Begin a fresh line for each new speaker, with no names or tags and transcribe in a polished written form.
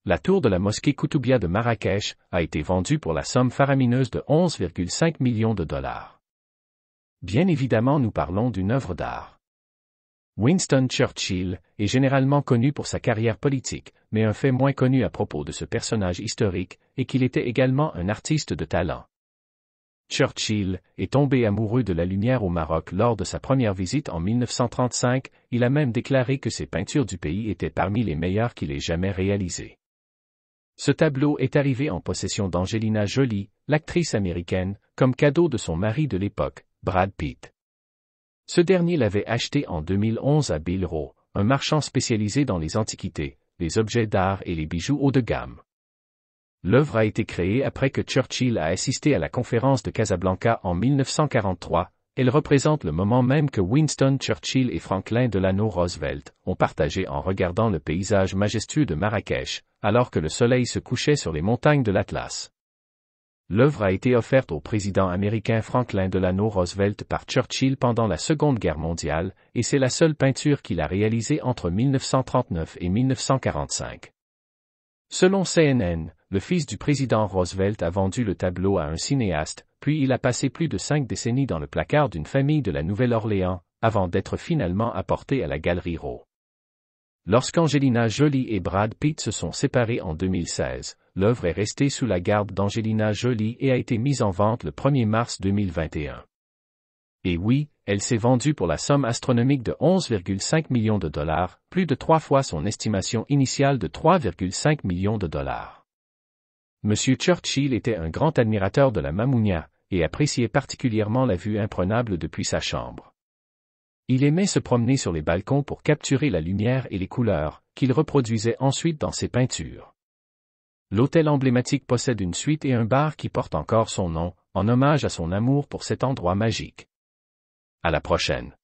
La tour de la mosquée Koutoubia de Marrakech a été vendue pour la somme faramineuse de 11,5 millions de dollars. Bien évidemment, nous parlons d'une œuvre d'art. Winston Churchill est généralement connu pour sa carrière politique, mais un fait moins connu à propos de ce personnage historique est qu'il était également un artiste de talent. Churchill est tombé amoureux de la lumière au Maroc lors de sa première visite en 1935, il a même déclaré que ses peintures du pays étaient parmi les meilleures qu'il ait jamais réalisées. Ce tableau est arrivé en possession d'Angelina Jolie, l'actrice américaine, comme cadeau de son mari de l'époque, Brad Pitt. Ce dernier l'avait acheté en 2011 à Bill Rowe, un marchand spécialisé dans les antiquités, les objets d'art et les bijoux haut de gamme. L'œuvre a été créée après que Churchill a assisté à la conférence de Casablanca en 1943. Elle représente le moment même que Winston Churchill et Franklin Delano Roosevelt ont partagé en regardant le paysage majestueux de Marrakech, alors que le soleil se couchait sur les montagnes de l'Atlas. L'œuvre a été offerte au président américain Franklin Delano Roosevelt par Churchill pendant la Seconde Guerre mondiale, et c'est la seule peinture qu'il a réalisée entre 1939 et 1945. Selon CNN, le fils du président Roosevelt a vendu le tableau à un cinéaste, puis il a passé plus de 5 décennies dans le placard d'une famille de la Nouvelle-Orléans, avant d'être finalement apporté à la Galerie Rowe. Lorsqu'Angelina Jolie et Brad Pitt se sont séparés en 2016, l'œuvre est restée sous la garde d'Angelina Jolie et a été mise en vente le 1er mars 2021. Et oui, elle s'est vendue pour la somme astronomique de 11,5 millions de dollars, plus de 3 fois son estimation initiale de 3,5 millions de dollars. Monsieur Churchill était un grand admirateur de la Mamounia, et appréciait particulièrement la vue imprenable depuis sa chambre. Il aimait se promener sur les balcons pour capturer la lumière et les couleurs, qu'il reproduisait ensuite dans ses peintures. L'hôtel emblématique possède une suite et un bar qui portent encore son nom, en hommage à son amour pour cet endroit magique. À la prochaine.